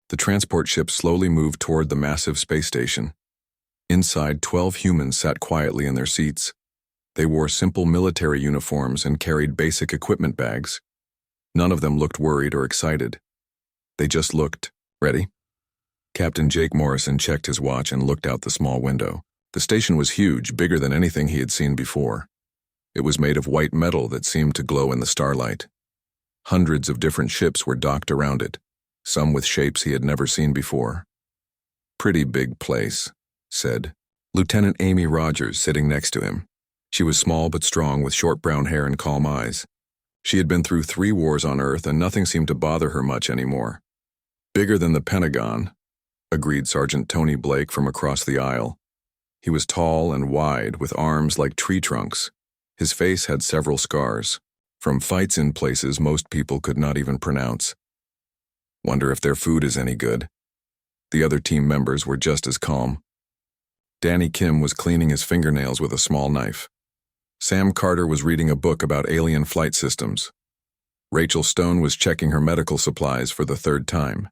The transport ship slowly moved toward the massive space station. Inside, 12 humans sat quietly in their seats. They wore simple military uniforms and carried basic equipment bags. None of them looked worried or excited. They just looked ready. Captain Jake Morrison checked his watch and looked out the small window. The station was huge, bigger than anything he had seen before. It was made of white metal that seemed to glow in the starlight. Hundreds of different ships were docked around it, some with shapes he had never seen before. "Pretty big place," said Lieutenant Amy Rogers, sitting next to him. She was small but strong, with short brown hair and calm eyes. She had been through 3 wars on Earth, and nothing seemed to bother her much anymore. "Bigger than the Pentagon," agreed Sergeant Tony Blake from across the aisle. He was tall and wide, with arms like tree trunks. His face had several scars, from fights in places most people could not even pronounce. "Wonder if their food is any good." The other team members were just as calm. Danny Kim was cleaning his fingernails with a small knife. Sam Carter was reading a book about alien flight systems. Rachel Stone was checking her medical supplies for the 3rd time.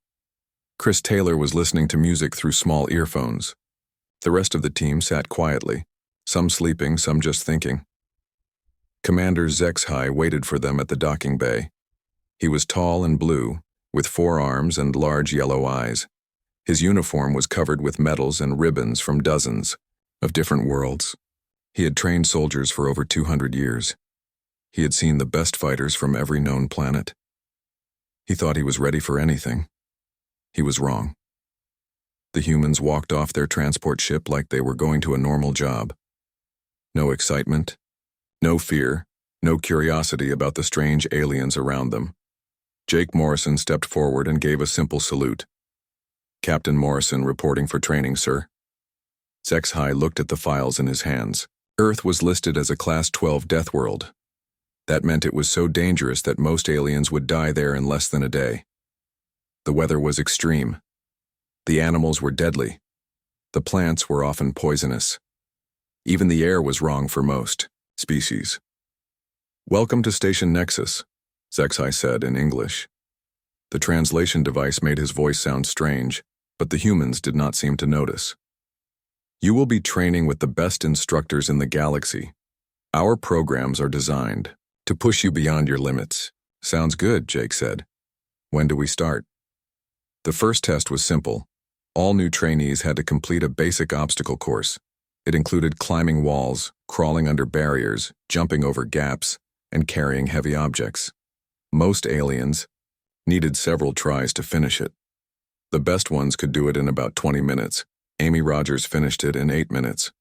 Chris Taylor was listening to music through small earphones. The rest of the team sat quietly, some sleeping, some just thinking. Commander Zexhai waited for them at the docking bay. He was tall and blue, with 4 arms and large yellow eyes. His uniform was covered with medals and ribbons from dozens of different worlds. He had trained soldiers for over 200 years. He had seen the best fighters from every known planet. He thought he was ready for anything. He was wrong. The humans walked off their transport ship like they were going to a normal job. No excitement, no fear, no curiosity about the strange aliens around them. Jake Morrison stepped forward and gave a simple salute. "Captain Morrison reporting for training, sir." Zexhai looked at the files in his hands. Earth was listed as a Class 12 death world. That meant it was so dangerous that most aliens would die there in less than a day. The weather was extreme. The animals were deadly. The plants were often poisonous. Even the air was wrong for most species. "Welcome to Station Nexus," Zexhai said in English. The translation device made his voice sound strange, but the humans did not seem to notice. "You will be training with the best instructors in the galaxy. Our programs are designed to push you beyond your limits." "Sounds good," Jake said. "When do we start?" The first test was simple. All new trainees had to complete a basic obstacle course. It included climbing walls, crawling under barriers, jumping over gaps, and carrying heavy objects. Most aliens needed several tries to finish it. The best ones could do it in about 20 minutes. Amy Rogers finished it in 8 minutes.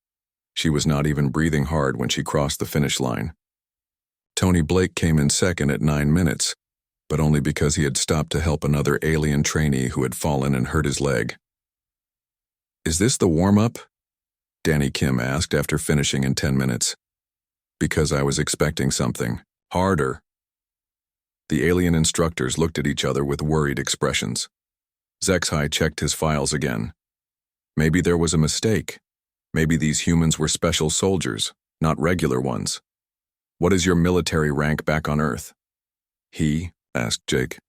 She was not even breathing hard when she crossed the finish line. Tony Blake came in second at 9 minutes, but only because he had stopped to help another alien trainee who had fallen and hurt his leg. "Is this the warm-up?" Danny Kim asked after finishing in 10 minutes. "Because I was expecting something harder." The alien instructors looked at each other with worried expressions. Zexhai checked his files again. Maybe there was a mistake. Maybe these humans were special soldiers, not regular ones. "What is your military rank back on Earth?" "He?" asked Jake.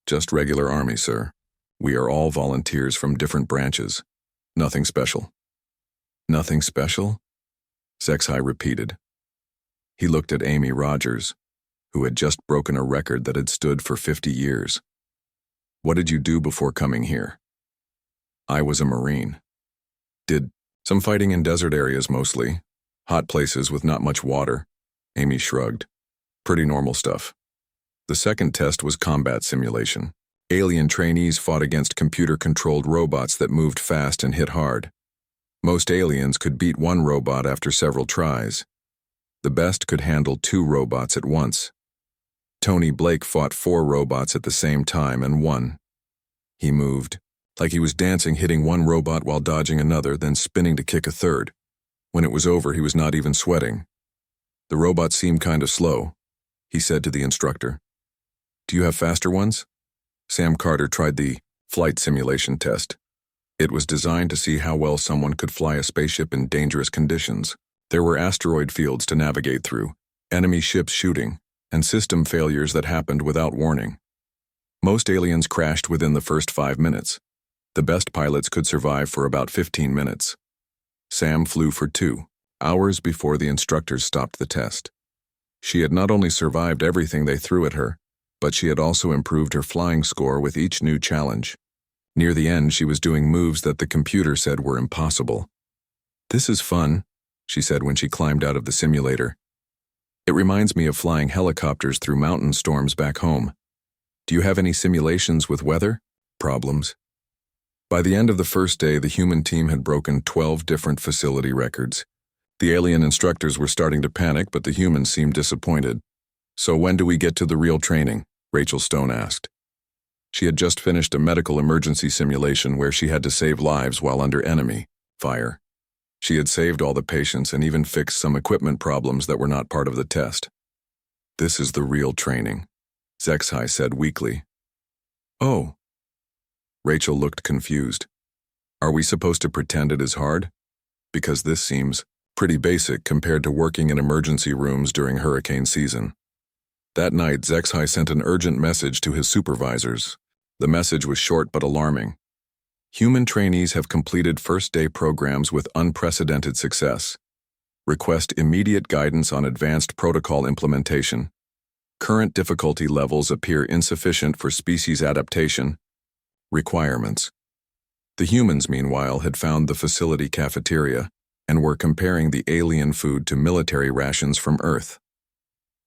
"Just regular army, sir. We are all volunteers from different branches. Nothing special." "Nothing special?" Zexhai repeated. He looked at Amy Rogers, who had just broken a record that had stood for 50 years. "What did you do before coming here?" "I was a Marine." "Did some fighting in desert areas mostly. Hot places with not much water." Amy shrugged. "Pretty normal stuff." The second test was combat simulation. Alien trainees fought against computer-controlled robots that moved fast and hit hard. Most aliens could beat one robot after several tries. The best could handle 2 robots at once. Tony Blake fought 4 robots at the same time and won. He moved, like he was dancing, hitting one robot while dodging another, then spinning to kick a third. When it was over, he was not even sweating. "The robot seemed kind of slow," he said to the instructor. "Do you have faster ones?" Sam Carter tried the flight simulation test. It was designed to see how well someone could fly a spaceship in dangerous conditions. There were asteroid fields to navigate through, enemy ships shooting, and system failures that happened without warning. Most aliens crashed within the first 5 minutes. The best pilots could survive for about 15 minutes. Sam flew for 2 hours before the instructors stopped the test. She had not only survived everything they threw at her, but she had also improved her flying score with each new challenge. Near the end, she was doing moves that the computer said were impossible. "This is fun," she said when she climbed out of the simulator. "It reminds me of flying helicopters through mountain storms back home. Do you have any simulations with weather problems?" By the end of the first day, the human team had broken 12 different facility records. The alien instructors were starting to panic, but the humans seemed disappointed. "So when do we get to the real training?" Rachel Stone asked. She had just finished a medical emergency simulation where she had to save lives while under enemy fire. She had saved all the patients and even fixed some equipment problems that were not part of the test. "This is the real training," Zexai said weakly. "Oh." Rachel looked confused. "Are we supposed to pretend it is hard? Because this seems pretty basic compared to working in emergency rooms during hurricane season." That night, Zexai sent an urgent message to his supervisors. The message was short but alarming. "Human trainees have completed first-day programs with unprecedented success. Request immediate guidance on advanced protocol implementation. Current difficulty levels appear insufficient for species adaptation. Requirements." The humans, meanwhile, had found the facility cafeteria and were comparing the alien food to military rations from Earth.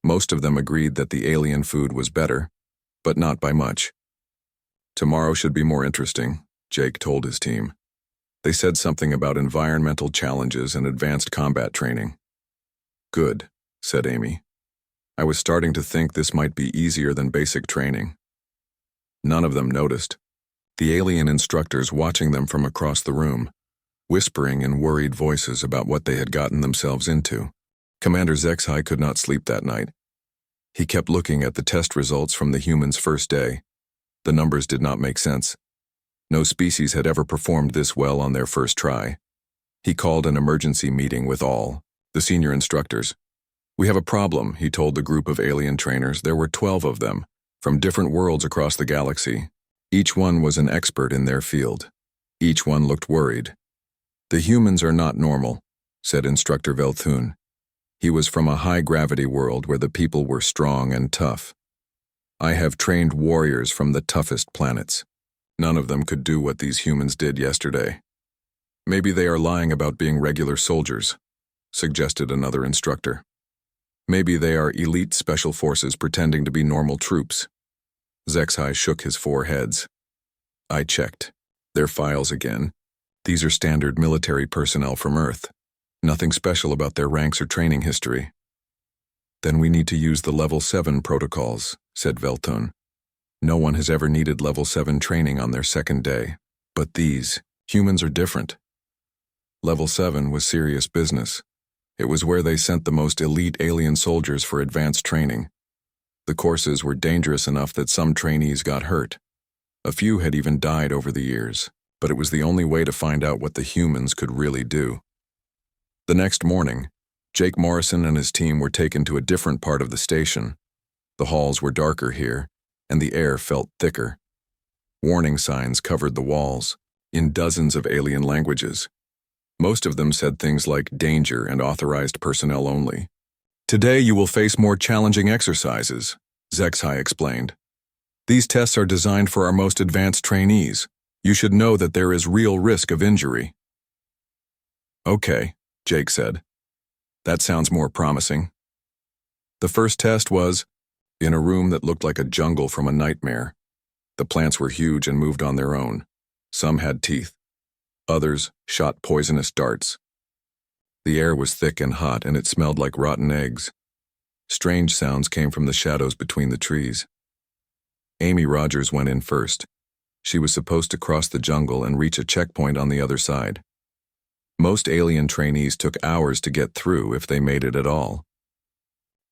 Most of them agreed that the alien food was better, but not by much. "Tomorrow should be more interesting," Jake told his team. They said something about environmental challenges and advanced combat training. "Good," said Amy. "I was starting to think this might be easier than basic training." None of them noticed. The alien instructors watching them from across the room, whispering in worried voices about what they had gotten themselves into. Commander Zexai could not sleep that night. He kept looking at the test results from the humans' first day. The numbers did not make sense. No species had ever performed this well on their first try. He called an emergency meeting with all the senior instructors. "We have a problem," he told the group of alien trainers. There were 12 of them, from different worlds across the galaxy. Each one was an expert in their field. Each one looked worried. "The humans are not normal," said Instructor Velthun. He was from a high-gravity world where the people were strong and tough. "I have trained warriors from the toughest planets. None of them could do what these humans did yesterday." "Maybe they are lying about being regular soldiers," suggested another instructor. "Maybe they are elite special forces pretending to be normal troops." Zexai shook his 4 heads. "I checked their files again. These are standard military personnel from Earth. Nothing special about their ranks or training history." "Then we need to use the Level 7 protocols," said Veltun. "No one has ever needed Level 7 training on their second day. But these humans are different." Level 7 was serious business. It was where they sent the most elite alien soldiers for advanced training. The courses were dangerous enough that some trainees got hurt. A few had even died over the years, but it was the only way to find out what the humans could really do. The next morning, Jake Morrison and his team were taken to a different part of the station. The halls were darker here, and the air felt thicker. Warning signs covered the walls, in dozens of alien languages. Most of them said things like danger and authorized personnel only. "Today you will face more challenging exercises," Zexai explained. "These tests are designed for our most advanced trainees. You should know that there is real risk of injury." "Okay," Jake said. "That sounds more promising." The first test was in a room that looked like a jungle from a nightmare. The plants were huge and moved on their own. Some had teeth. Others shot poisonous darts. The air was thick and hot, and it smelled like rotten eggs. Strange sounds came from the shadows between the trees. Amy Rogers went in first. She was supposed to cross the jungle and reach a checkpoint on the other side. Most alien trainees took hours to get through if they made it at all.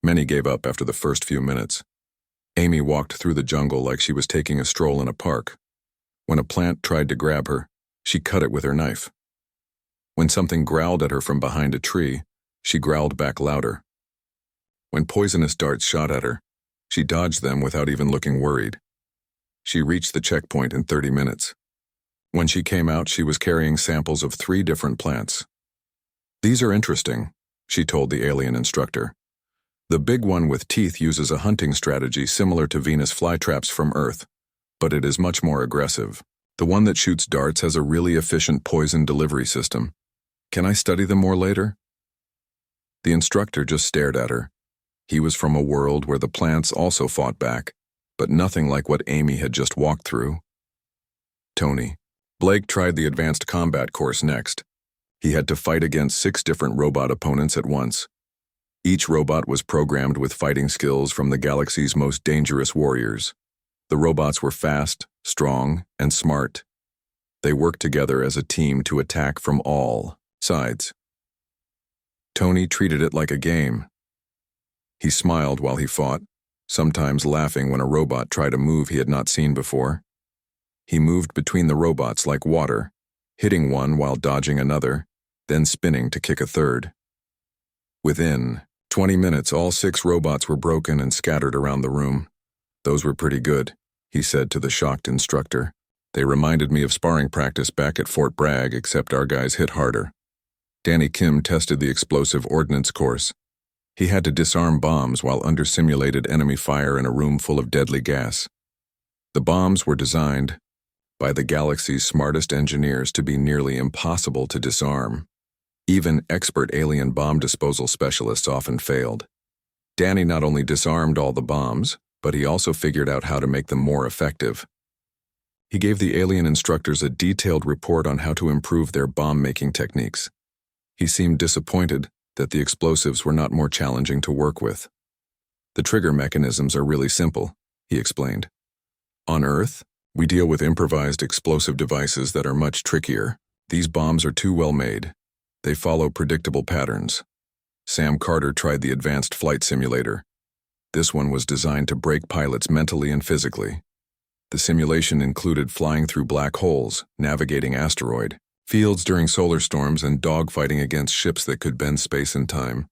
Many gave up after the first few minutes. Amy walked through the jungle like she was taking a stroll in a park. When a plant tried to grab her, she cut it with her knife. When something growled at her from behind a tree, she growled back louder. When poisonous darts shot at her, she dodged them without even looking worried. She reached the checkpoint in 30 minutes. When she came out, she was carrying samples of 3 different plants. "These are interesting," she told the alien instructor. "The big one with teeth uses a hunting strategy similar to Venus flytraps from Earth, but it is much more aggressive. The one that shoots darts has a really efficient poison delivery system. Can I study them more later?" The instructor just stared at her. He was from a world where the plants also fought back, but nothing like what Amy had just walked through. Tony. Blake tried the advanced combat course next. He had to fight against 6 different robot opponents at once. Each robot was programmed with fighting skills from the galaxy's most dangerous warriors. The robots were fast, strong, and smart. They worked together as a team to attack from all sides. Tony treated it like a game. He smiled while he fought, sometimes laughing when a robot tried a move he had not seen before. He moved between the robots like water, hitting one while dodging another, then spinning to kick a third. Within 20 minutes, all 6 robots were broken and scattered around the room. "Those were pretty good," he said to the shocked instructor. "They reminded me of sparring practice back at Fort Bragg, except our guys hit harder." Danny Kim tested the explosive ordnance course. He had to disarm bombs while under simulated enemy fire in a room full of deadly gas. The bombs were designed by the galaxy's smartest engineers to be nearly impossible to disarm. Even expert alien bomb disposal specialists often failed. Danny not only disarmed all the bombs, but he also figured out how to make them more effective. He gave the alien instructors a detailed report on how to improve their bomb-making techniques. He seemed disappointed that the explosives were not more challenging to work with. "The trigger mechanisms are really simple," he explained. "On Earth, we deal with improvised explosive devices that are much trickier. These bombs are too well made. They follow predictable patterns." Sam Carter tried the advanced flight simulator. This one was designed to break pilots mentally and physically. The simulation included flying through black holes, navigating asteroid fields during solar storms, and dogfighting against ships that could bend space and time.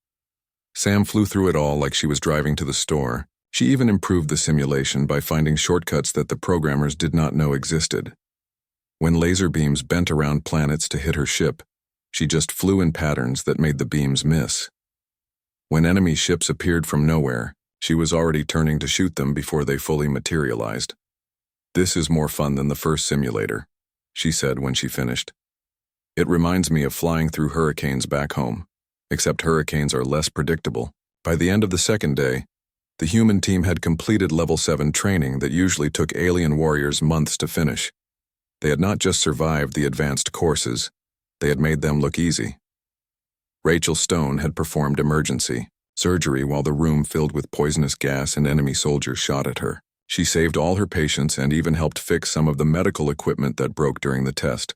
Sam flew through it all like she was driving to the store. She even improved the simulation by finding shortcuts that the programmers did not know existed. When laser beams bent around planets to hit her ship, she just flew in patterns that made the beams miss. When enemy ships appeared from nowhere, she was already turning to shoot them before they fully materialized. "This is more fun than the first simulator," she said when she finished. "It reminds me of flying through hurricanes back home, except hurricanes are less predictable." By the end of the second day, the human team had completed Level 7 training that usually took alien warriors months to finish. They had not just survived the advanced courses, they had made them look easy. Rachel Stone had performed emergency surgery while the room filled with poisonous gas and enemy soldiers shot at her. She saved all her patients and even helped fix some of the medical equipment that broke during the test.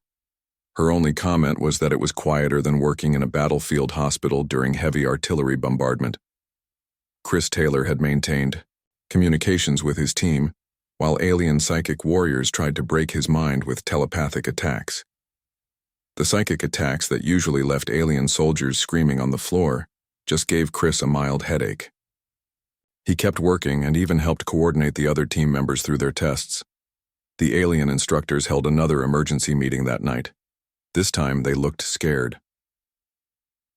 Her only comment was that it was quieter than working in a battlefield hospital during heavy artillery bombardment. Chris Taylor had maintained communications with his team, while alien psychic warriors tried to break his mind with telepathic attacks. The psychic attacks that usually left alien soldiers screaming on the floor just gave Chris a mild headache. He kept working and even helped coordinate the other team members through their tests. The alien instructors held another emergency meeting that night. This time they looked scared.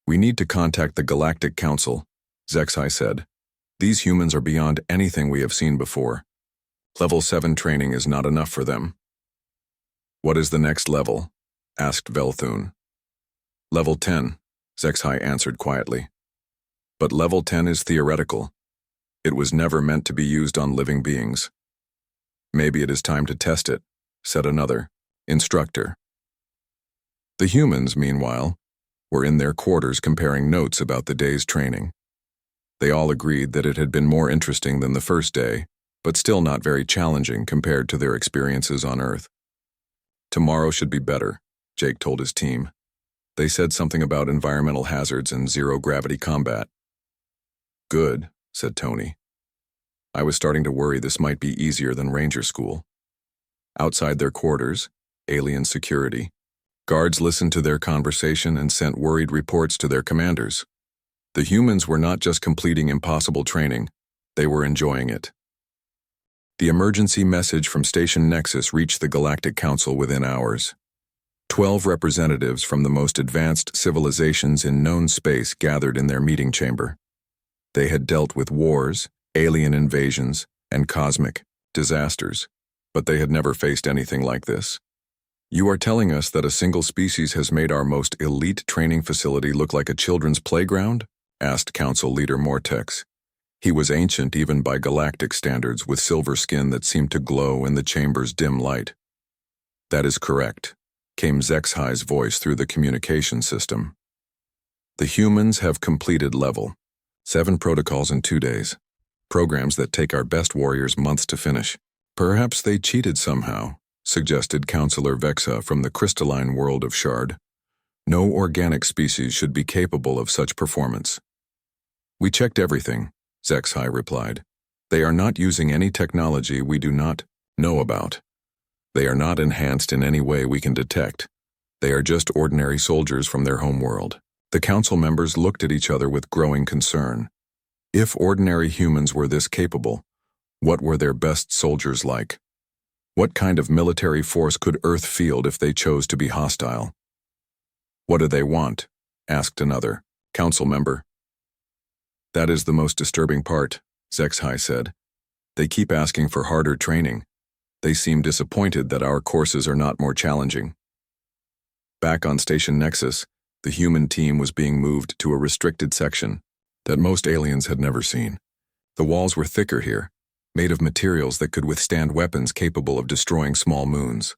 "We need to contact the Galactic Council," Zexai said. "These humans are beyond anything we have seen before. Level 7 training is not enough for them." "What is the next level?" asked Velthun. "Level 10, Zexai answered quietly. "But level 10 is theoretical. It was never meant to be used on living beings." "Maybe it is time to test it," said another instructor. The humans, meanwhile, were in their quarters comparing notes about the day's training. They all agreed that it had been more interesting than the first day, but still not very challenging compared to their experiences on Earth. "Tomorrow should be better," Jake told his team. They said something about environmental hazards and zero-gravity combat. "Good," said Tony. "I was starting to worry this might be easier than Ranger School." Outside their quarters, alien security, guards listened to their conversation and sent worried reports to their commanders. The humans were not just completing impossible training, they were enjoying it. The emergency message from Station Nexus reached the Galactic Council within hours. 12 representatives from the most advanced civilizations in known space gathered in their meeting chamber. They had dealt with wars, alien invasions, and cosmic disasters, but they had never faced anything like this. You are telling us that a single species has made our most elite training facility look like a children's playground? Asked Council Leader Mortex. He was ancient even by galactic standards, with silver skin that seemed to glow in the chamber's dim light. That is correct, came Zexhi's voice through the communication system. The humans have completed level 7 protocols in 2 days, programs that take our best warriors months to finish. Perhaps they cheated somehow, suggested Counselor Vexa from the crystalline world of Shard. No organic species should be capable of such performance. We checked everything, Zexhi replied. They are not using any technology we do not know about. They are not enhanced in any way we can detect. They are just ordinary soldiers from their home world. The council members looked at each other with growing concern. If ordinary humans were this capable, what were their best soldiers like? What kind of military force could Earth field if they chose to be hostile? What do they want? Asked another council member. That is the most disturbing part, Zexhi said. They keep asking for harder training. They seem disappointed that our courses are not more challenging. Back on Station Nexus, the human team was being moved to a restricted section that most aliens had never seen. The walls were thicker here, made of materials that could withstand weapons capable of destroying small moons.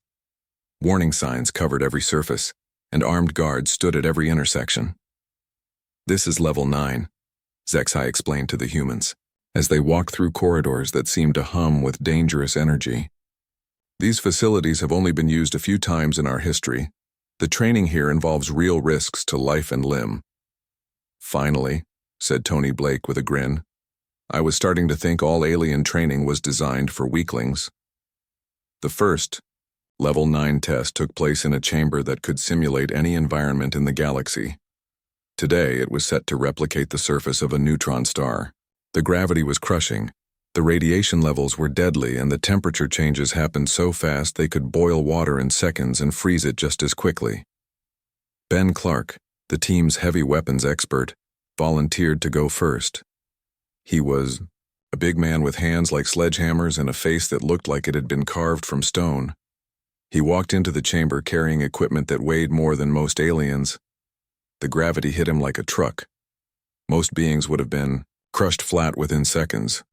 Warning signs covered every surface, and armed guards stood at every intersection. This is level 9, Zexhi explained to the humans, as they walked through corridors that seemed to hum with dangerous energy. These facilities have only been used a few times in our history. The training here involves real risks to life and limb. Finally, said Tony Blake with a grin. I was starting to think all alien training was designed for weaklings. The first, level 9 test took place in a chamber that could simulate any environment in the galaxy. Today, it was set to replicate the surface of a neutron star. The gravity was crushing. The radiation levels were deadly, and the temperature changes happened so fast they could boil water in seconds and freeze it just as quickly. Ben Clark, the team's heavy weapons expert, volunteered to go first. He was a big man with hands like sledgehammers and a face that looked like it had been carved from stone. He walked into the chamber carrying equipment that weighed more than most aliens. The gravity hit him like a truck. Most beings would have been crushed flat within seconds.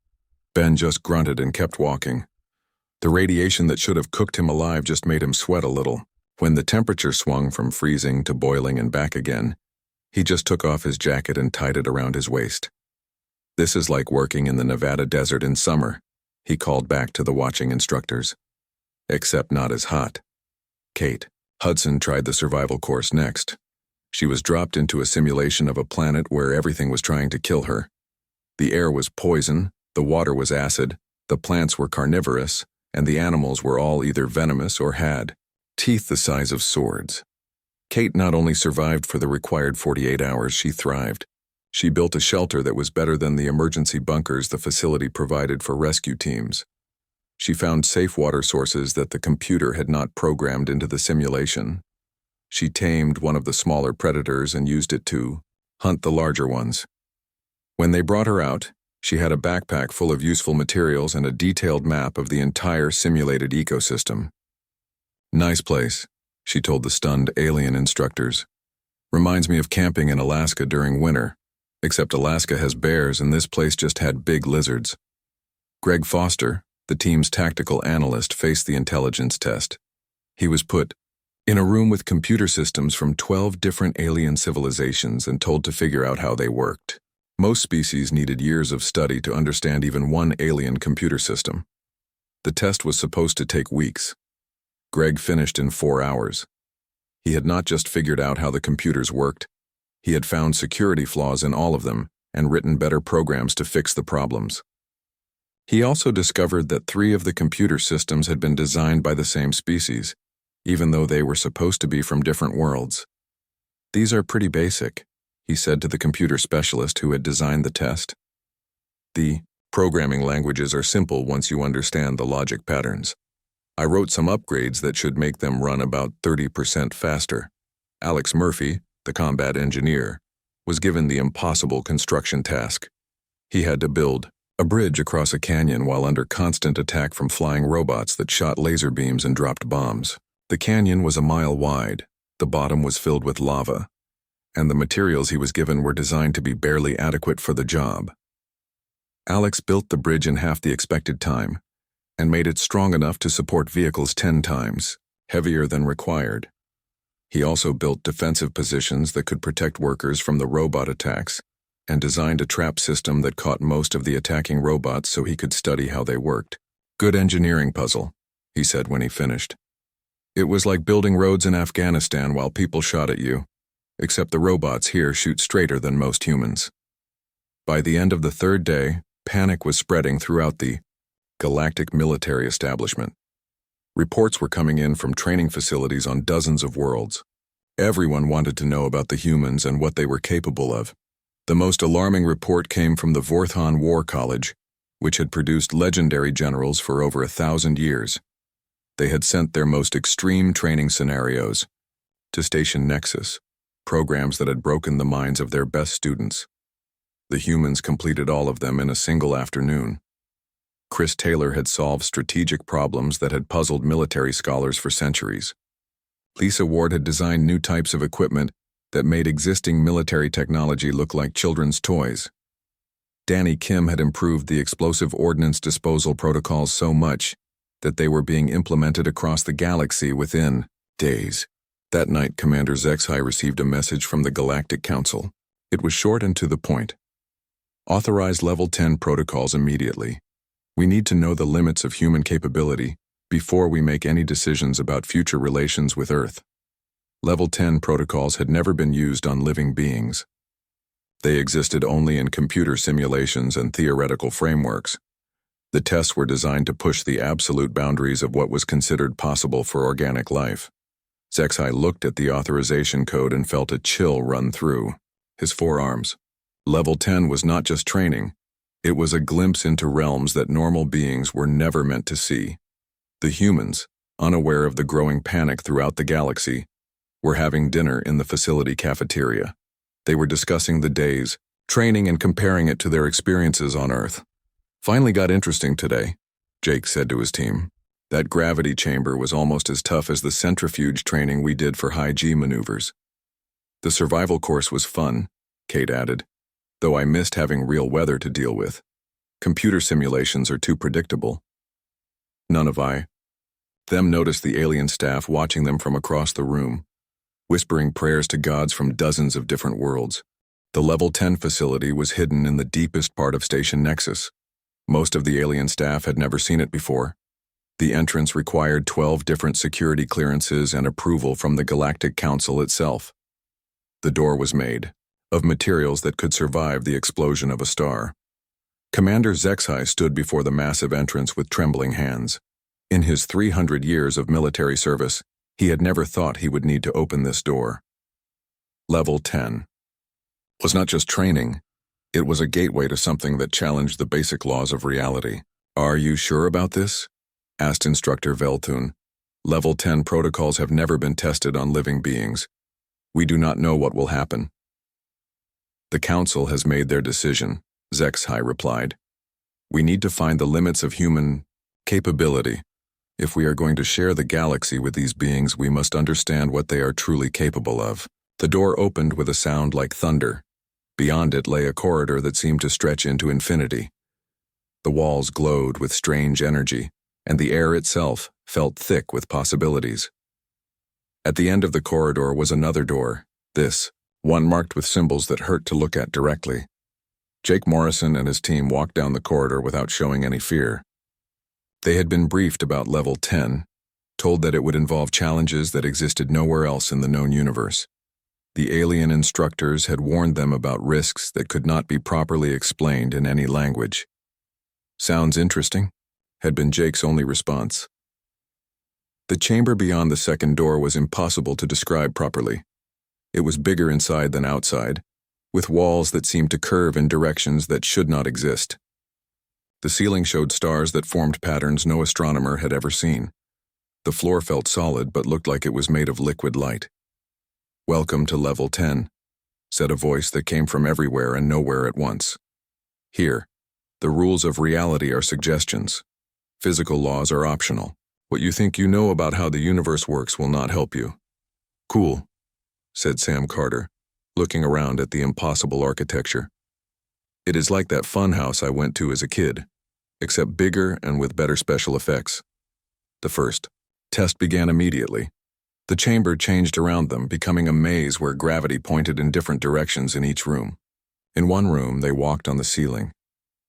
Ben just grunted and kept walking. The radiation that should have cooked him alive just made him sweat a little. When the temperature swung from freezing to boiling and back again, he just took off his jacket and tied it around his waist. This is like working in the Nevada desert in summer, he called back to the watching instructors. Except not as hot. Kate Hudson tried the survival course next. She was dropped into a simulation of a planet where everything was trying to kill her. The air was poison, the water was acid, the plants were carnivorous, and the animals were all either venomous or had teeth the size of swords. Kate not only survived for the required 48 hours, she thrived. She built a shelter that was better than the emergency bunkers the facility provided for rescue teams. She found safe water sources that the computer had not programmed into the simulation. She tamed one of the smaller predators and used it to hunt the larger ones. When they brought her out, she had a backpack full of useful materials and a detailed map of the entire simulated ecosystem. Nice place, she told the stunned alien instructors. Reminds me of camping in Alaska during winter, except Alaska has bears and this place just had big lizards. Greg Foster, the team's tactical analyst, faced the intelligence test. He was put in a room with computer systems from 12 different alien civilizations and told to figure out how they worked. Most species needed years of study to understand even one alien computer system. The test was supposed to take weeks. Greg finished in 4 hours. He had not just figured out how the computers worked, he had found security flaws in all of them and written better programs to fix the problems. He also discovered that 3 of the computer systems had been designed by the same species, even though they were supposed to be from different worlds. These are pretty basic, he said to the computer specialist who had designed the test. The Programming languages are simple once you understand the logic patterns. I wrote some upgrades that should make them run about 30% faster. Alex Murphy, the combat engineer, was given the impossible construction task. He had to build a bridge across a canyon while under constant attack from flying robots that shot laser beams and dropped bombs. The canyon was a mile wide, the bottom was filled with lava, and the materials he was given were designed to be barely adequate for the job. Alex built the bridge in half the expected time, and made it strong enough to support vehicles 10 times heavier than required. He also built defensive positions that could protect workers from the robot attacks, and designed a trap system that caught most of the attacking robots so he could study how they worked. Good engineering puzzle, he said when he finished. It was like building roads in Afghanistan while people shot at you, except the robots here shoot straighter than most humans. By the end of the third day, panic was spreading throughout the Galactic military establishment. Reports were coming in from training facilities on dozens of worlds. Everyone wanted to know about the humans and what they were capable of. The most alarming report came from the Vorthon War College, which had produced legendary generals for over 1,000 years. They had sent their most extreme training scenarios to Station Nexus, programs that had broken the minds of their best students. The humans completed all of them in a single afternoon. Chris Taylor had solved strategic problems that had puzzled military scholars for centuries. Lisa Ward had designed new types of equipment that made existing military technology look like children's toys. Danny Kim had improved the explosive ordnance disposal protocols so much that they were being implemented across the galaxy within days. That night, Commander Zexai received a message from the Galactic Council. It was short and to the point. Authorize Level 10 protocols immediately. We need to know the limits of human capability before we make any decisions about future relations with Earth. Level 10 protocols had never been used on living beings. They existed only in computer simulations and theoretical frameworks. The tests were designed to push the absolute boundaries of what was considered possible for organic life. Zexai looked at the authorization code and felt a chill run through his forearms. Level 10 was not just training, it was a glimpse into realms that normal beings were never meant to see. The humans, unaware of the growing panic throughout the galaxy, were having dinner in the facility cafeteria. They were discussing the day's training and comparing it to their experiences on Earth. Finally got interesting today, Jake said to his team. That gravity chamber was almost as tough as the centrifuge training we did for high-G maneuvers. The survival course was fun, Kate added, though I missed having real weather to deal with. Computer simulations are too predictable. None of them noticed the alien staff watching them from across the room, whispering prayers to gods from dozens of different worlds. The Level 10 facility was hidden in the deepest part of Station Nexus. Most of the alien staff had never seen it before. The entrance required 12 different security clearances and approval from the Galactic Council itself. The door was made of materials that could survive the explosion of a star. Commander Zexai stood before the massive entrance with trembling hands. In his 300 years of military service, he had never thought he would need to open this door. Level 10 was not just training, it was a gateway to something that challenged the basic laws of reality. Are you sure about this? Asked Instructor Veltun. Level 10 protocols have never been tested on living beings. We do not know what will happen. The Council has made their decision, Zexai replied. We need to find the limits of human capability. If we are going to share the galaxy with these beings, we must understand what they are truly capable of. The door opened with a sound like thunder. Beyond it lay a corridor that seemed to stretch into infinity. The walls glowed with strange energy, and the air itself felt thick with possibilities. At the end of the corridor was another door, this one marked with symbols that hurt to look at directly. Jake Morrison and his team walked down the corridor without showing any fear. They had been briefed about Level 10, told that it would involve challenges that existed nowhere else in the known universe. The alien instructors had warned them about risks that could not be properly explained in any language. Sounds interesting, had been Jake's only response. The chamber beyond the second door was impossible to describe properly. It was bigger inside than outside, with walls that seemed to curve in directions that should not exist. The ceiling showed stars that formed patterns no astronomer had ever seen. The floor felt solid but looked like it was made of liquid light. "Welcome to Level 10, said a voice that came from everywhere and nowhere at once. "Here, the rules of reality are suggestions. Physical laws are optional. What you think you know about how the universe works will not help you." "Cool," said Sam Carter, looking around at the impossible architecture. "It is like that fun house I went to as a kid, except bigger and with better special effects." The first test began immediately. The chamber changed around them, becoming a maze where gravity pointed in different directions in each room. In one room, they walked on the ceiling.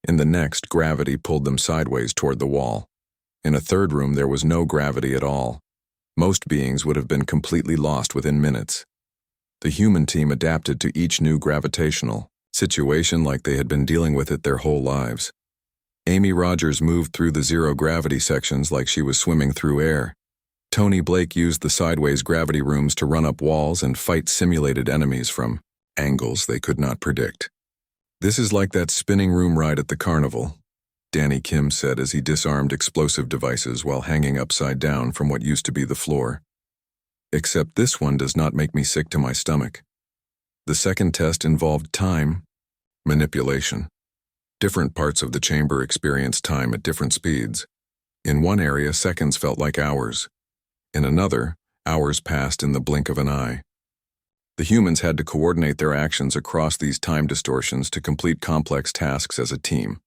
In the next, gravity pulled them sideways toward the wall. In a third room, there was no gravity at all. Most beings would have been completely lost within minutes. The human team adapted to each new gravitational situation like they had been dealing with it their whole lives. Amy Rogers moved through the zero-gravity sections like she was swimming through air. Tony Blake used the sideways gravity rooms to run up walls and fight simulated enemies from angles they could not predict. "This is like that spinning room ride at the carnival," Danny Kim said as he disarmed explosive devices while hanging upside down from what used to be the floor. "Except this one does not make me sick to my stomach." The second test involved time manipulation. Different parts of the chamber experienced time at different speeds. In one area, seconds felt like hours. In another, hours passed in the blink of an eye. The humans had to coordinate their actions across these time distortions to complete complex tasks as a team.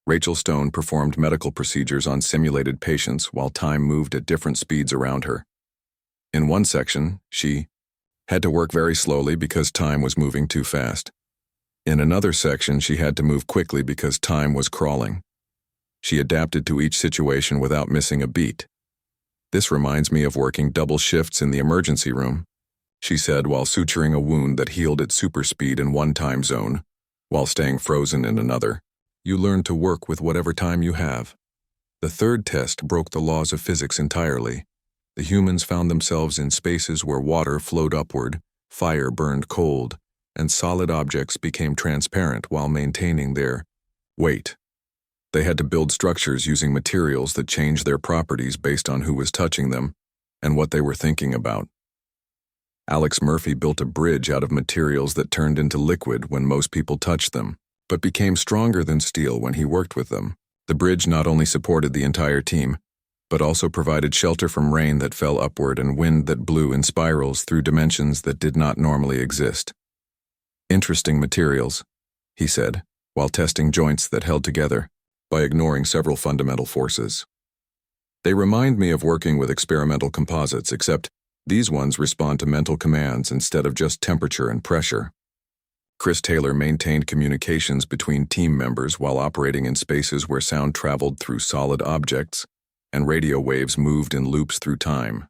Rachel Stone performed medical procedures on simulated patients while time moved at different speeds around her. In one section, she had to work very slowly because time was moving too fast. In another section, she had to move quickly because time was crawling. She adapted to each situation without missing a beat. "This reminds me of working double shifts in the emergency room," she said while suturing a wound that healed at super speed in one time zone, while staying frozen in another. "You learn to work with whatever time you have." The third test broke the laws of physics entirely. The humans found themselves in spaces where water flowed upward, fire burned cold, and solid objects became transparent while maintaining their weight. They had to build structures using materials that changed their properties based on who was touching them and what they were thinking about. Alex Murphy built a bridge out of materials that turned into liquid when most people touched them, but became stronger than steel when he worked with them. The bridge not only supported the entire team, but also provided shelter from rain that fell upward and wind that blew in spirals through dimensions that did not normally exist. "Interesting materials," he said, while testing joints that held together by ignoring several fundamental forces. "They remind me of working with experimental composites, except these ones respond to mental commands instead of just temperature and pressure." Chris Taylor maintained communications between team members while operating in spaces where sound traveled through solid objects and radio waves moved in loops through time.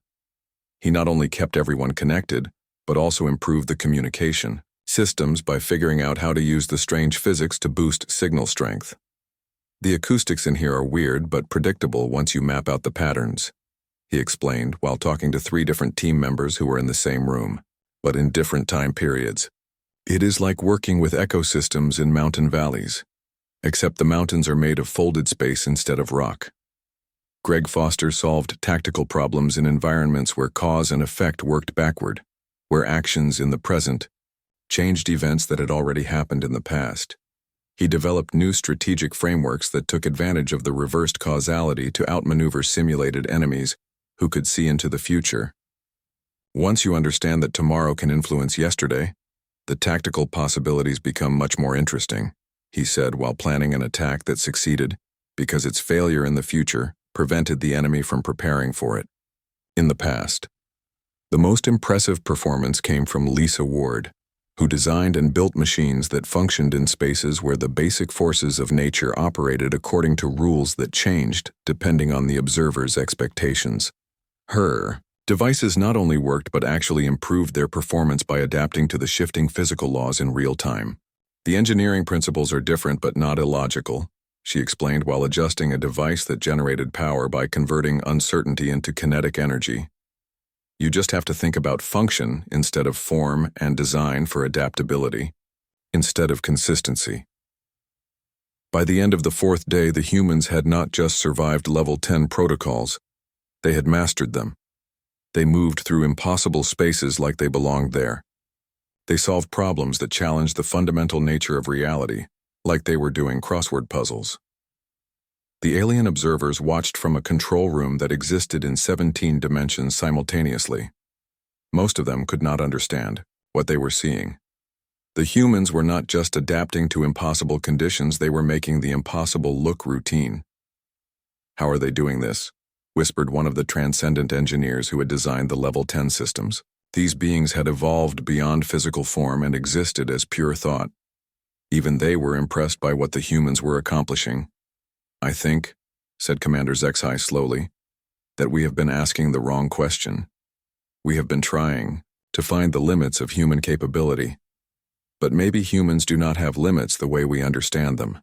He not only kept everyone connected, but also improved the communication systems by figuring out how to use the strange physics to boost signal strength. "The acoustics in here are weird but predictable once you map out the patterns," he explained while talking to 3 different team members who were in the same room, but in different time periods. "It is like working with ecosystems in mountain valleys, except the mountains are made of folded space instead of rock." Greg Foster solved tactical problems in environments where cause and effect worked backward, where actions in the present changed events that had already happened in the past. He developed new strategic frameworks that took advantage of the reversed causality to outmaneuver simulated enemies who could see into the future. "Once you understand that tomorrow can influence yesterday, the tactical possibilities become much more interesting," he said while planning an attack that succeeded because its failure in the future prevented the enemy from preparing for it. In the past, the most impressive performance came from Lisa Ward, who designed and built machines that functioned in spaces where the basic forces of nature operated according to rules that changed depending on the observer's expectations. Her devices not only worked but actually improved their performance by adapting to the shifting physical laws in real time. "The engineering principles are different but not illogical," she explained while adjusting a device that generated power by converting uncertainty into kinetic energy. "You just have to think about function instead of form and design for adaptability, instead of consistency." By the end of the fourth day, the humans had not just survived level 10 protocols, they had mastered them. They moved through impossible spaces like they belonged there. They solved problems that challenged the fundamental nature of reality, like they were doing crossword puzzles. The alien observers watched from a control room that existed in 17 dimensions simultaneously. Most of them could not understand what they were seeing. The humans were not just adapting to impossible conditions, they were making the impossible look routine. "How are they doing this?" whispered one of the transcendent engineers who had designed the level 10 systems. These beings had evolved beyond physical form and existed as pure thought. Even they were impressed by what the humans were accomplishing. "I think," said Commander Zexai slowly, "that we have been asking the wrong question. We have been trying to find the limits of human capability. But maybe humans do not have limits the way we understand them."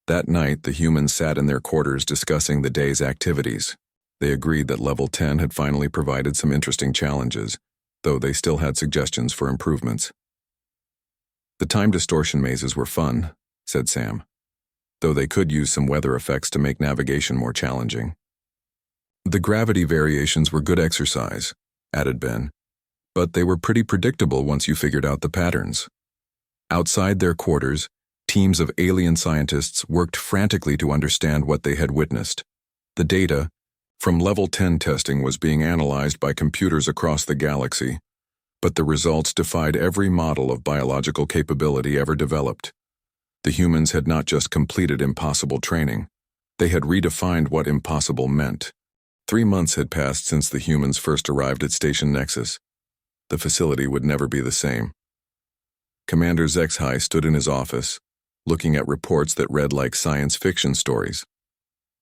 That night, the humans sat in their quarters discussing the day's activities. They agreed that level 10 had finally provided some interesting challenges, though they still had suggestions for improvements. "The time distortion mazes were fun," said Sam, "though they could use some weather effects to make navigation more challenging." "The gravity variations were good exercise," added Ben, "but they were pretty predictable once you figured out the patterns." Outside their quarters, teams of alien scientists worked frantically to understand what they had witnessed. The data from level 10 testing was being analyzed by computers across the galaxy, but the results defied every model of biological capability ever developed. The humans had not just completed impossible training, they had redefined what impossible meant. 3 months had passed since the humans first arrived at Station Nexus. The facility would never be the same. Commander Zexai stood in his office, looking at reports that read like science fiction stories.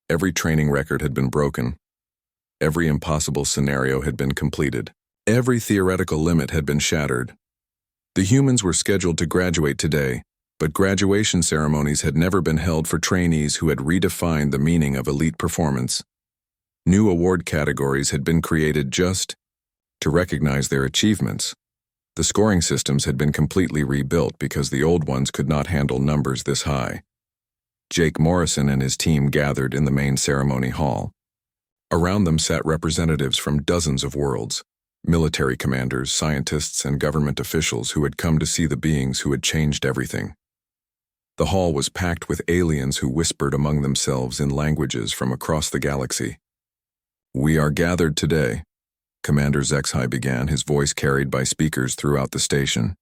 Every training record had been broken. Every impossible scenario had been completed. Every theoretical limit had been shattered. The humans were scheduled to graduate today, but graduation ceremonies had never been held for trainees who had redefined the meaning of elite performance. New award categories had been created just to recognize their achievements. The scoring systems had been completely rebuilt because the old ones could not handle numbers this high. Jake Morrison and his team gathered in the main ceremony hall. Around them sat representatives from dozens of worlds, military commanders, scientists, and government officials who had come to see the beings who had changed everything. The hall was packed with aliens who whispered among themselves in languages from across the galaxy. "We are gathered today," Commander Zexai began, his voice carried by speakers throughout the station,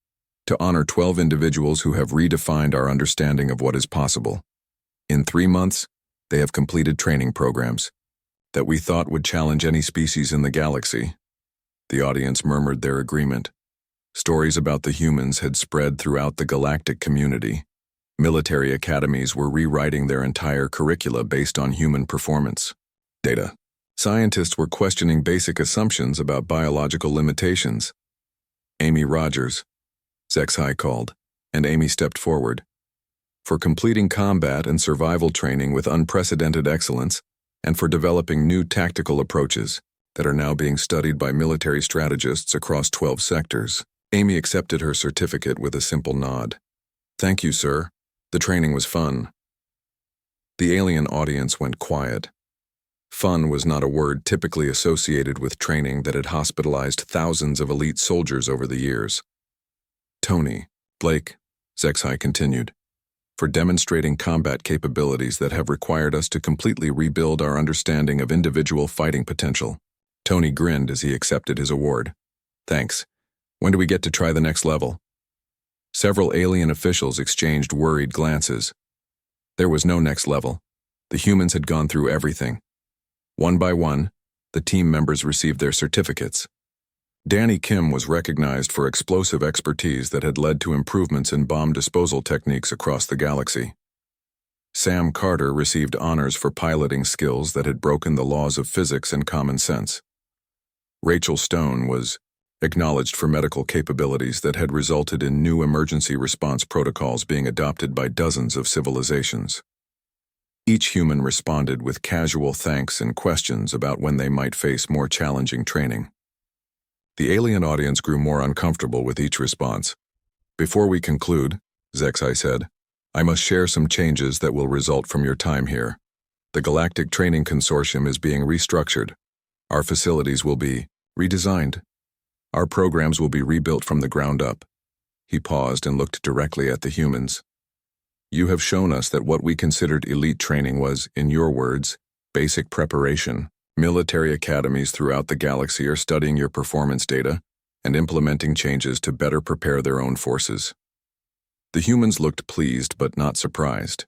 "to honor 12 individuals who have redefined our understanding of what is possible. In 3 months, they have completed training programs that we thought would challenge any species in the galaxy." The audience murmured their agreement. Stories about the humans had spread throughout the galactic community. Military academies were rewriting their entire curricula based on human performance data. Scientists were questioning basic assumptions about biological limitations. "Amy Rogers," Zexai called, and Amy stepped forward. "For completing combat and survival training with unprecedented excellence, and for developing new tactical approaches that are now being studied by military strategists across 12 sectors." Amy accepted her certificate with a simple nod. "Thank you, sir. The training was fun." The alien audience went quiet. Fun was not a word typically associated with training that had hospitalized thousands of elite soldiers over the years. "Tony, Blake," Zexai continued, "for demonstrating combat capabilities that have required us to completely rebuild our understanding of individual fighting potential." Tony grinned as he accepted his award. "Thanks. When do we get to try the next level?" Several alien officials exchanged worried glances. There was no next level. The humans had gone through everything. One by one, the team members received their certificates. Danny Kim was recognized for explosive expertise that had led to improvements in bomb disposal techniques across the galaxy. Sam Carter received honors for piloting skills that had broken the laws of physics and common sense. Rachel Stone was acknowledged for medical capabilities that had resulted in new emergency response protocols being adopted by dozens of civilizations. Each human responded with casual thanks and questions about when they might face more challenging training. The alien audience grew more uncomfortable with each response. "Before we conclude," Zexai said, I must share some changes that will result from your time here. The Galactic Training Consortium is being restructured. Our facilities will be redesigned. Our programs will be rebuilt from the ground up. He paused and looked directly at the humans. You have shown us that what we considered elite training was, in your words, basic preparation. Military academies throughout the galaxy are studying your performance data and implementing changes to better prepare their own forces. The humans looked pleased but not surprised.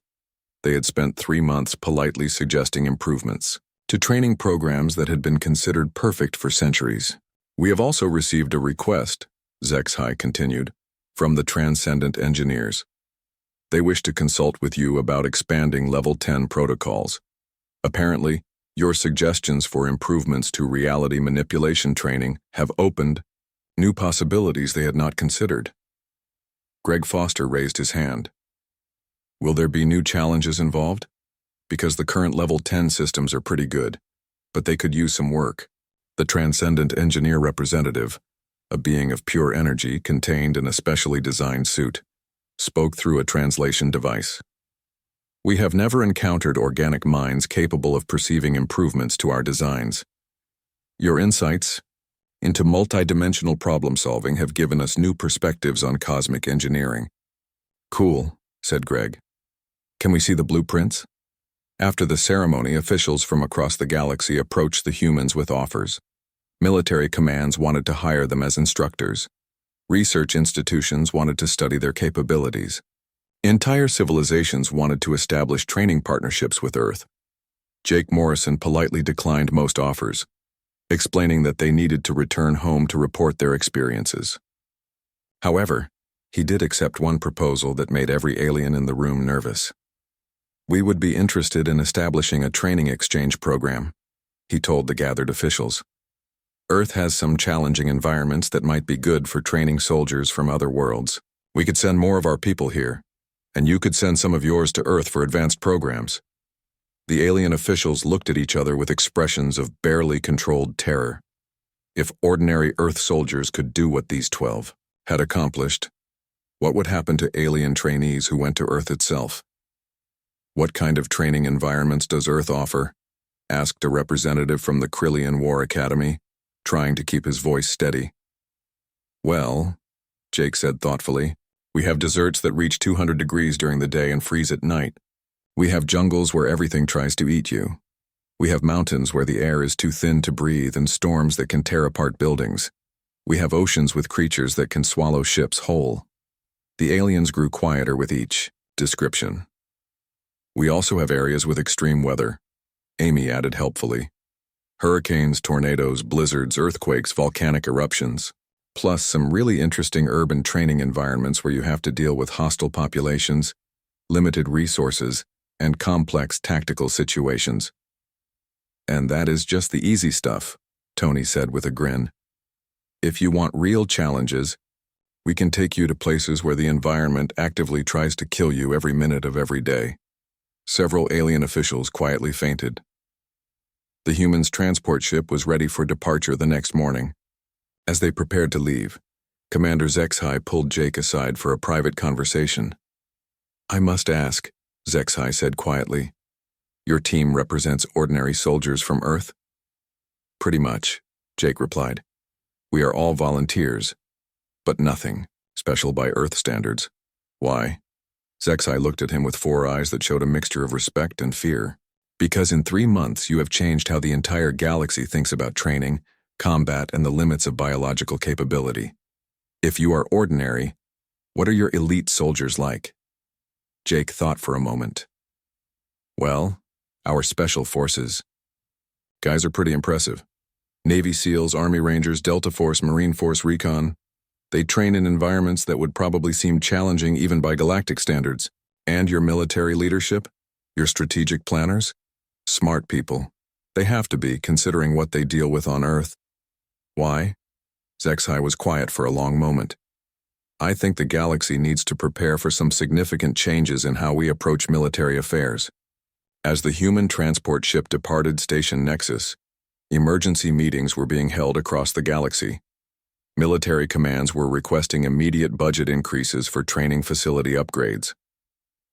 They had spent 3 months politely suggesting improvements to training programs that had been considered perfect for centuries. We have also received a request, HFY continued, from the Transcendent Engineers. They wish to consult with you about expanding Level 10 protocols. Apparently, your suggestions for improvements to reality manipulation training have opened new possibilities they had not considered. Greg Foster raised his hand. Will there be new challenges involved? Because the current Level 10 systems are pretty good, but they could use some work. The Transcendent Engineer representative, a being of pure energy contained in a specially designed suit, spoke through a translation device. We have never encountered organic minds capable of perceiving improvements to our designs. Your insights into multidimensional problem solving have given us new perspectives on cosmic engineering. Cool, said Greg. Can we see the blueprints? After the ceremony, officials from across the galaxy approached the humans with offers. Military commands wanted to hire them as instructors. Research institutions wanted to study their capabilities. Entire civilizations wanted to establish training partnerships with Earth. Jake Morrison politely declined most offers, explaining that they needed to return home to report their experiences. However, he did accept one proposal that made every alien in the room nervous. We would be interested in establishing a training exchange program, he told the gathered officials. Earth has some challenging environments that might be good for training soldiers from other worlds. We could send more of our people here, and you could send some of yours to Earth for advanced programs. The alien officials looked at each other with expressions of barely controlled terror. If ordinary Earth soldiers could do what these 12 had accomplished, what would happen to alien trainees who went to Earth itself? What kind of training environments does Earth offer? Asked a representative from the Krillian War Academy, trying to keep his voice steady. Well, Jake said thoughtfully, we have deserts that reach 200 degrees during the day and freeze at night. We have jungles where everything tries to eat you. We have mountains where the air is too thin to breathe and storms that can tear apart buildings. We have oceans with creatures that can swallow ships whole. The aliens grew quieter with each description. We also have areas with extreme weather, Amy added helpfully. Hurricanes, tornadoes, blizzards, earthquakes, volcanic eruptions, plus some really interesting urban training environments where you have to deal with hostile populations, limited resources, and complex tactical situations. And that is just the easy stuff, Tony said with a grin. If you want real challenges, we can take you to places where the environment actively tries to kill you every minute of every day. Several alien officials quietly fainted. The humans' transport ship was ready for departure the next morning. As they prepared to leave, Commander HFY pulled Jake aside for a private conversation. I must ask, HFY said quietly. Your team represents ordinary soldiers from Earth? Pretty much, Jake replied. We are all volunteers, but nothing special by Earth standards. Why? HFY looked at him with 4 eyes that showed a mixture of respect and fear. Because in 3 months you have changed how the entire galaxy thinks about training, combat, and the limits of biological capability. If you are ordinary, what are your elite soldiers like? Jake thought for a moment. Well, our special forces. Guys are pretty impressive. Navy SEALs, Army Rangers, Delta Force, Marine Force Recon. They train in environments that would probably seem challenging even by galactic standards. And your military leadership? Your strategic planners? Smart people. They have to be, considering what they deal with on Earth. Why? HFY was quiet for a long moment. I think the galaxy needs to prepare for some significant changes in how we approach military affairs. As the human transport ship departed Station Nexus, emergency meetings were being held across the galaxy. Military commands were requesting immediate budget increases for training facility upgrades.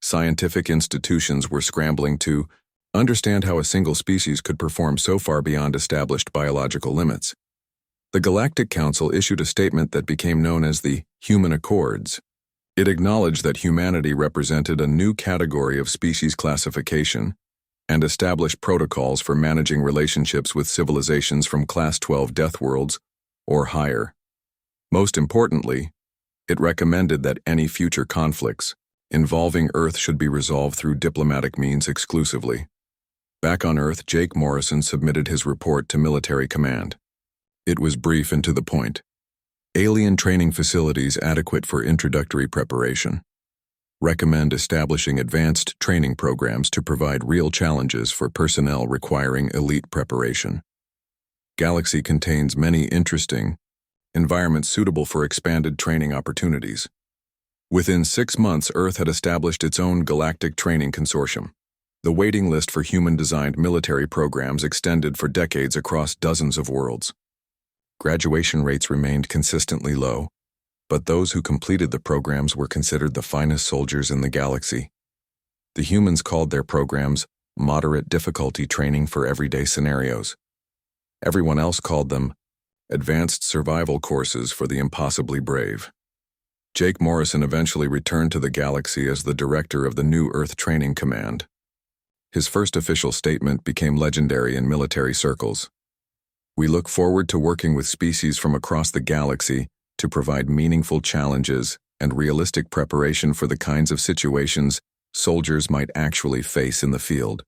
Scientific institutions were scrambling to understand how a single species could perform so far beyond established biological limits. The Galactic Council issued a statement that became known as the Human Accords. It acknowledged that humanity represented a new category of species classification and established protocols for managing relationships with civilizations from Class 12 Deathworlds or higher. Most importantly, it recommended that any future conflicts involving Earth should be resolved through diplomatic means exclusively. Back on Earth, Jake Morrison submitted his report to military command. It was brief and to the point. Alien training facilities adequate for introductory preparation. Recommend establishing advanced training programs to provide real challenges for personnel requiring elite preparation. Galaxy contains many interesting environments suitable for expanded training opportunities. Within 6 months, Earth had established its own Galactic Training Consortium. The waiting list for human-designed military programs extended for decades across dozens of worlds. Graduation rates remained consistently low, but those who completed the programs were considered the finest soldiers in the galaxy. The humans called their programs moderate difficulty training for everyday scenarios. Everyone else called them advanced survival courses for the impossibly brave. Jake Morrison eventually returned to the galaxy as the director of the new Earth Training Command. His first official statement became legendary in military circles. We look forward to working with species from across the galaxy to provide meaningful challenges and realistic preparation for the kinds of situations soldiers might actually face in the field.